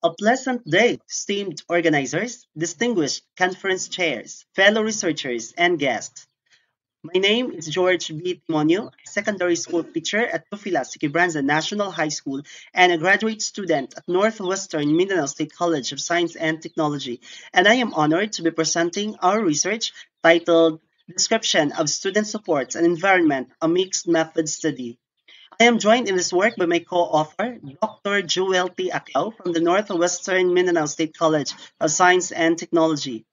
A pleasant day, esteemed organizers, distinguished conference chairs, fellow researchers, and guests. My name is George B. Timonio, secondary school teacher at Tufila Sikibranza National High School and a graduate student at Northwestern Mindanao State College of Science and Technology. And I am honored to be presenting our research titled Description of Student Supports and Environment, a Mixed Method Study. I am joined in this work by my co-author, Dr. Jewel T. Acao from the Northwestern Mindanao State College of Science and Technology.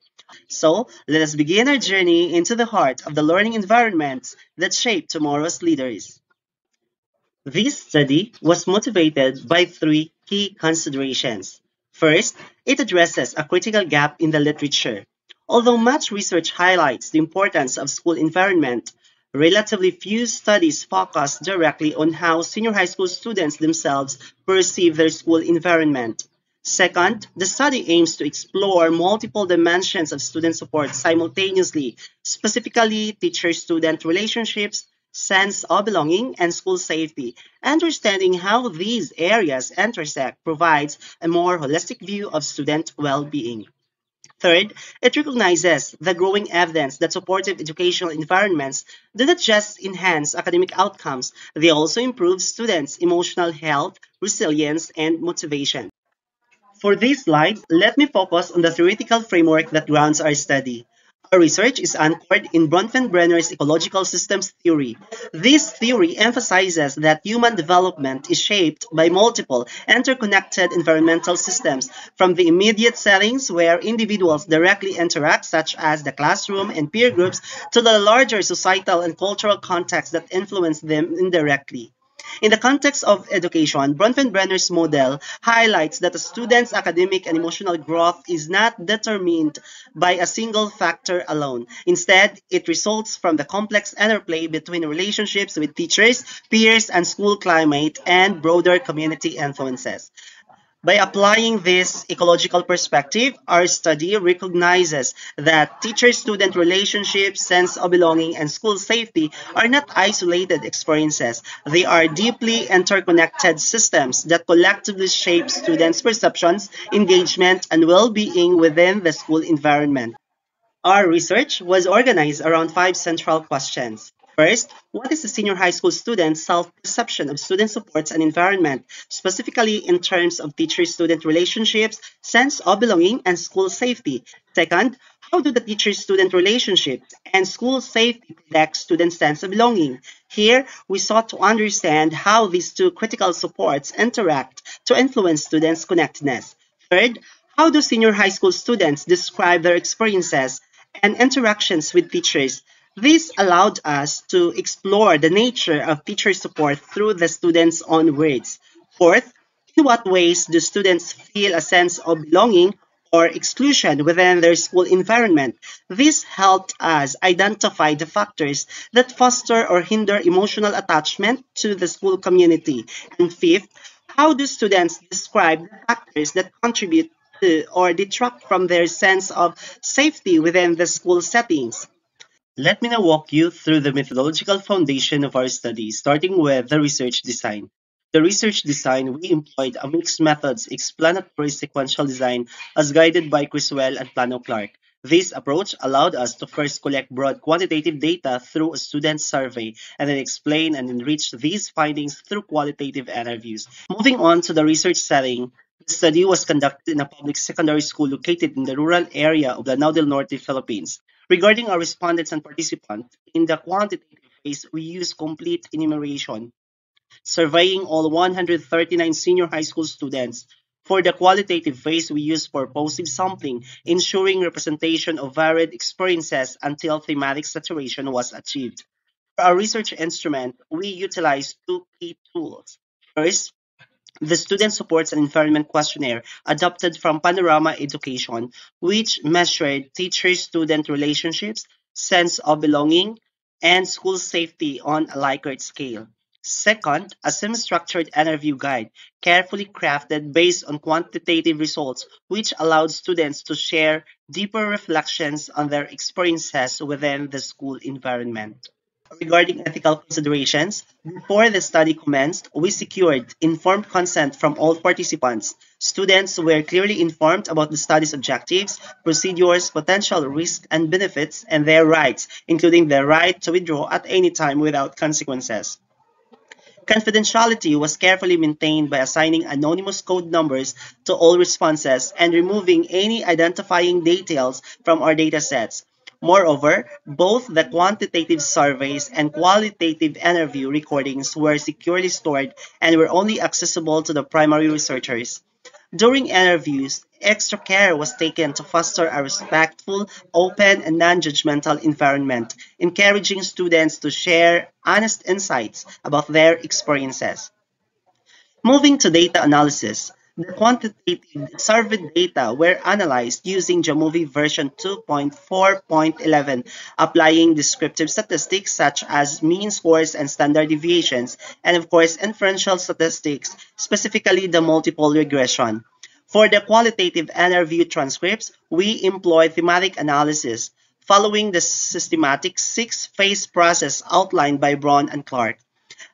So, let us begin our journey into the heart of the learning environments that shape tomorrow's leaders. This study was motivated by three key considerations. First, it addresses a critical gap in the literature. Although much research highlights the importance of school environment, relatively few studies focus directly on how senior high school students themselves perceive their school environment. Second, the study aims to explore multiple dimensions of student support simultaneously, specifically teacher-student relationships, sense of belonging, and school safety. Understanding how these areas intersect provides a more holistic view of student well-being. Third, it recognizes the growing evidence that supportive educational environments do not just enhance academic outcomes, they also improve students' emotional health, resilience, and motivation. For this slide, let me focus on the theoretical framework that grounds our study. Our research is anchored in Bronfenbrenner's ecological systems theory. This theory emphasizes that human development is shaped by multiple interconnected environmental systems, from the immediate settings where individuals directly interact, such as the classroom and peer groups, to the larger societal and cultural contexts that influence them indirectly. In the context of education, Bronfenbrenner's model highlights that a student's academic and emotional growth is not determined by a single factor alone. Instead, it results from the complex interplay between relationships with teachers, peers, and school climate and broader community influences. By applying this ecological perspective, our study recognizes that teacher-student relationships, sense of belonging, and school safety are not isolated experiences. They are deeply interconnected systems that collectively shape students' perceptions, engagement, and well-being within the school environment. Our research was organized around five central questions. First, what is the senior high school student's self-perception of student supports and environment, specifically in terms of teacher-student relationships, sense of belonging, and school safety? Second, how do the teacher-student relationships and school safety protect students' sense of belonging? Here, we sought to understand how these two critical supports interact to influence students' connectedness. Third, how do senior high school students describe their experiences and interactions with teachers? This allowed us to explore the nature of teacher support through the students' own words. Fourth, in what ways do students feel a sense of belonging or exclusion within their school environment? This helped us identify the factors that foster or hinder emotional attachment to the school community. And fifth, how do students describe the factors that contribute to or detract from their sense of safety within the school settings? Let me now walk you through the methodological foundation of our study, starting with the research design. The research design, we employed a mixed methods explanatory sequential design as guided by Criswell and Plano Clark. This approach allowed us to first collect broad quantitative data through a student survey and then explain and enrich these findings through qualitative interviews. Moving on to the research setting, the study was conducted in a public secondary school located in the rural area of Lanao del Norte, Philippines. Regarding our respondents and participants, in the quantitative phase, we use complete enumeration, surveying all 139 senior high school students. For the qualitative phase, we use purposive sampling, ensuring representation of varied experiences until thematic saturation was achieved. For our research instrument, we utilize two key tools. First, the Student Supports and Environment Questionnaire, adopted from Panorama Education, which measured teacher-student relationships, sense of belonging, and school safety on a Likert scale. Second, a semi-structured interview guide, carefully crafted based on quantitative results, which allowed students to share deeper reflections on their experiences within the school environment. Regarding ethical considerations, before the study commenced, we secured informed consent from all participants. Students were clearly informed about the study's objectives, procedures, potential risks and benefits, and their rights, including the right to withdraw at any time without consequences. Confidentiality was carefully maintained by assigning anonymous code numbers to all responses and removing any identifying details from our datasets. Moreover, both the quantitative surveys and qualitative interview recordings were securely stored and were only accessible to the primary researchers. During interviews, extra care was taken to foster a respectful, open, and non-judgmental environment, encouraging students to share honest insights about their experiences. Moving to data analysis, the quantitative survey data were analyzed using Jamovi version 2.4.11, applying descriptive statistics such as mean scores and standard deviations, and of course inferential statistics, specifically the multiple regression. For the qualitative interview transcripts, we employ thematic analysis, following the systematic six-phase process outlined by Braun and Clark.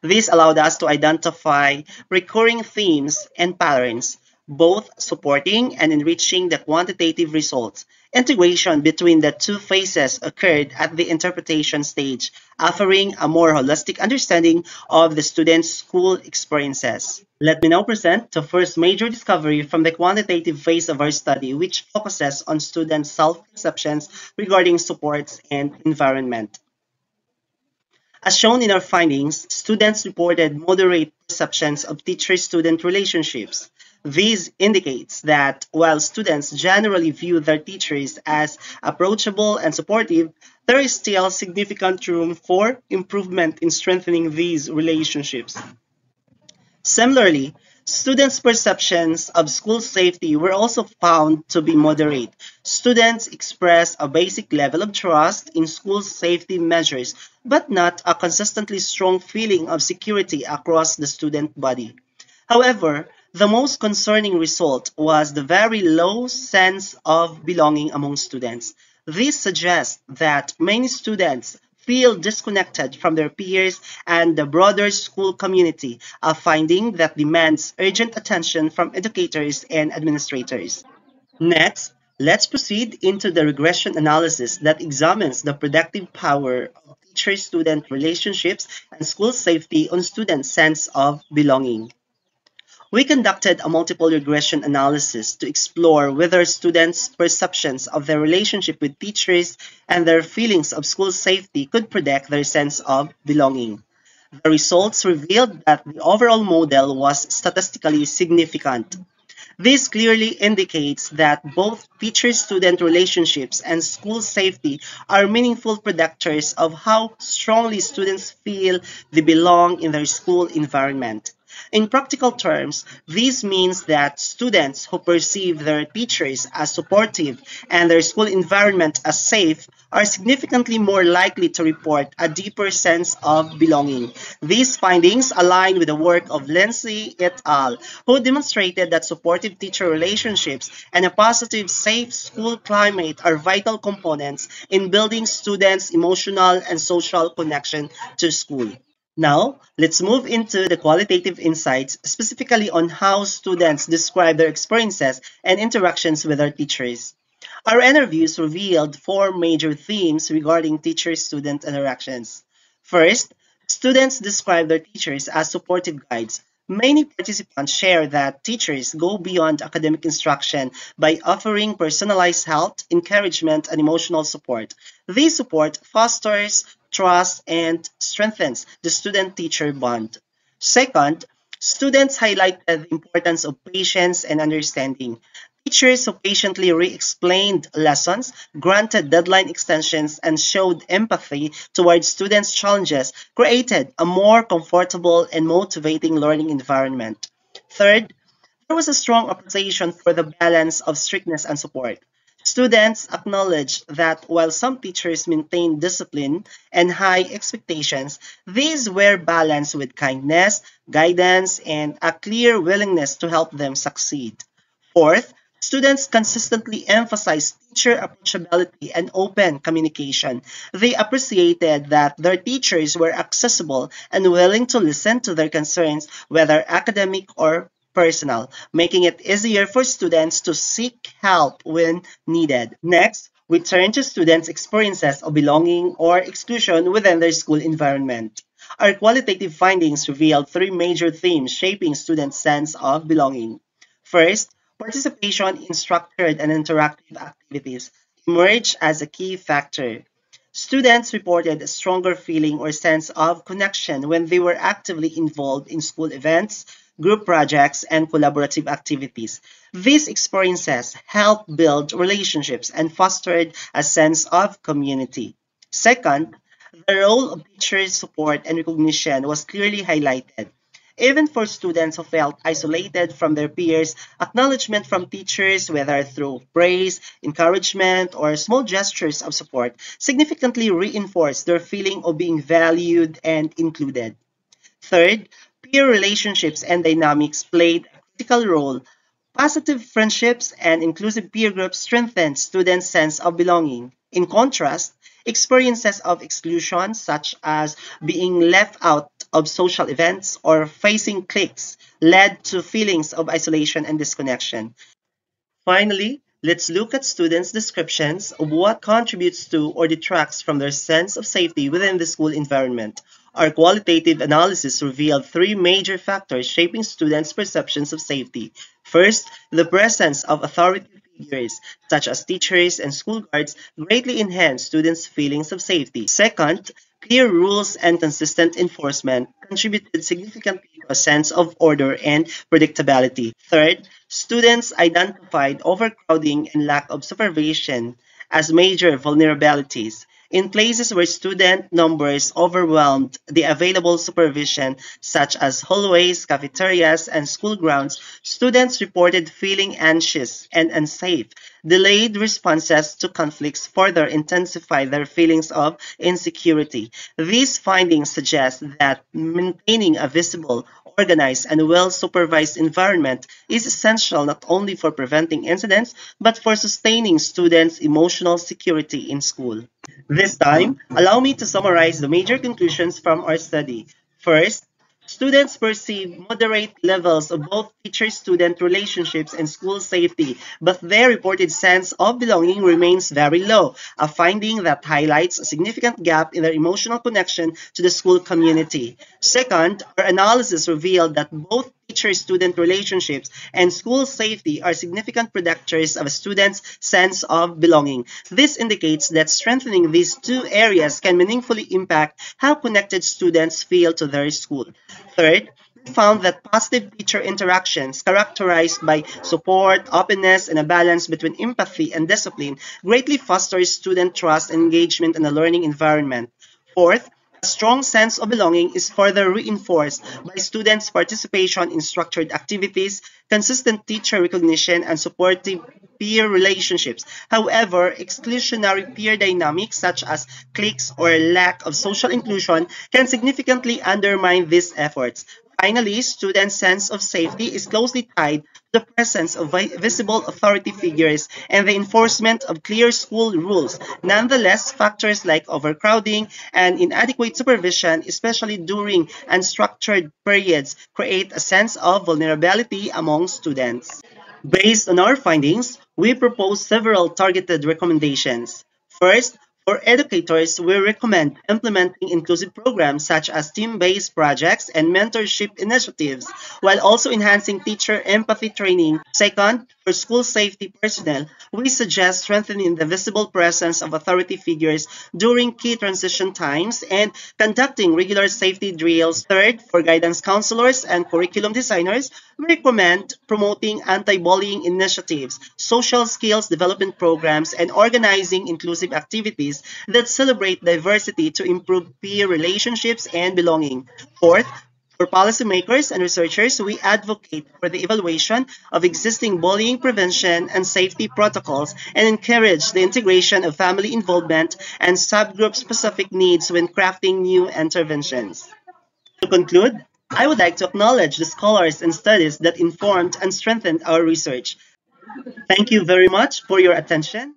This allowed us to identify recurring themes and patterns, both supporting and enriching the quantitative results. Integration between the two phases occurred at the interpretation stage, offering a more holistic understanding of the students' school experiences. Let me now present the first major discovery from the quantitative phase of our study, which focuses on students' self-perceptions regarding supports and environment. As shown in our findings, students reported moderate perceptions of teacher-student relationships. This indicates that while students generally view their teachers as approachable and supportive, there is still significant room for improvement in strengthening these relationships. Similarly, students' perceptions of school safety were also found to be moderate. Students express a basic level of trust in school safety measures, but not a consistently strong feeling of security across the student body. However, the most concerning result was the very low sense of belonging among students. This suggests that many students feel disconnected from their peers and the broader school community, a finding that demands urgent attention from educators and administrators. Next, let's proceed into the regression analysis that examines the predictive power of teacher-student relationships and school safety on students' sense of belonging. We conducted a multiple regression analysis to explore whether students' perceptions of their relationship with teachers and their feelings of school safety could predict their sense of belonging. The results revealed that the overall model was statistically significant. This clearly indicates that both teacher-student relationships and school safety are meaningful predictors of how strongly students feel they belong in their school environment. In practical terms, this means that students who perceive their teachers as supportive and their school environment as safe are significantly more likely to report a deeper sense of belonging. These findings align with the work of Lindsay et al., who demonstrated that supportive teacher relationships and a positive, safe school climate are vital components in building students' emotional and social connection to school. Now, let's move into the qualitative insights, specifically on how students describe their experiences and interactions with their teachers. Our interviews revealed four major themes regarding teacher-student interactions. First, students describe their teachers as supportive guides. Many participants share that teachers go beyond academic instruction by offering personalized help, encouragement, and emotional support. This support fosters trust and strengthens the student-teacher bond. Second, students highlighted the importance of patience and understanding. Teachers who patiently re-explained lessons, granted deadline extensions, and showed empathy towards students' challenges created a more comfortable and motivating learning environment. Third, there was a strong appreciation for the balance of strictness and support. Students acknowledged that while some teachers maintained discipline and high expectations, these were balanced with kindness, guidance, and a clear willingness to help them succeed. Fourth, students consistently emphasized teacher approachability, and open communication. They appreciated that their teachers were accessible and willing to listen to their concerns, whether academic or personal, making it easier for students to seek help when needed. Next, we turn to students' experiences of belonging or exclusion within their school environment. Our qualitative findings revealed three major themes shaping students' sense of belonging. First, participation in structured and interactive activities emerged as a key factor. Students reported a stronger feeling or sense of connection when they were actively involved in school events, group projects, and collaborative activities. These experiences helped build relationships and fostered a sense of community. Second, the role of teachers' support and recognition was clearly highlighted. Even for students who felt isolated from their peers, acknowledgement from teachers, whether through praise, encouragement, or small gestures of support, significantly reinforced their feeling of being valued and included. Third, peer relationships and dynamics played a critical role. Positive friendships and inclusive peer groups strengthen students' sense of belonging. In contrast, experiences of exclusion, such as being left out of social events or facing cliques, led to feelings of isolation and disconnection. Finally, let's look at students' descriptions of what contributes to or detracts from their sense of safety within the school environment. Our qualitative analysis revealed three major factors shaping students' perceptions of safety. First, the presence of authority figures, such as teachers and school guards, greatly enhance students' feelings of safety. Second, clear rules and consistent enforcement contributed significantly to a sense of order and predictability. Third, students identified overcrowding and lack of supervision as major vulnerabilities. In places where student numbers overwhelmed the available supervision, such as hallways, cafeterias, and school grounds, students reported feeling anxious and unsafe. Delayed responses to conflicts further intensified their feelings of insecurity. These findings suggest that maintaining a visible, organized, and well supervised environment is essential not only for preventing incidents but for sustaining students' emotional security in school. This time, allow me to summarize the major conclusions from our study. First, students perceive moderate levels of both teacher-student relationships and school safety, but their reported sense of belonging remains very low, a finding that highlights a significant gap in their emotional connection to the school community. Second, our analysis revealed that both teacher-student relationships and school safety are significant predictors of a student's sense of belonging. This indicates that strengthening these two areas can meaningfully impact how connected students feel to their school. Third, we found that positive teacher interactions characterized by support, openness, and a balance between empathy and discipline greatly fosters student trust and engagement in a learning environment. Fourth, a strong sense of belonging is further reinforced by students' participation in structured activities, consistent teacher recognition, and supportive peer relationships. However, exclusionary peer dynamics such as cliques or lack of social inclusion can significantly undermine these efforts. Finally, students' sense of safety is closely tied to the presence of visible authority figures and the enforcement of clear school rules. Nonetheless, factors like overcrowding and inadequate supervision, especially during unstructured periods, create a sense of vulnerability among students. Based on our findings, we propose several targeted recommendations. First, for educators, we recommend implementing inclusive programs such as team-based projects and mentorship initiatives, while also enhancing teacher empathy training. Second, for school safety personnel, we suggest strengthening the visible presence of authority figures during key transition times and conducting regular safety drills. Third, for guidance counselors and curriculum designers, we recommend promoting anti-bullying initiatives, social skills development programs, and organizing inclusive activities that celebrate diversity to improve peer relationships and belonging. Fourth, for policymakers and researchers, we advocate for the evaluation of existing bullying prevention and safety protocols and encourage the integration of family involvement and subgroup specific needs when crafting new interventions. To conclude, I would like to acknowledge the scholars and studies that informed and strengthened our research. Thank you very much for your attention.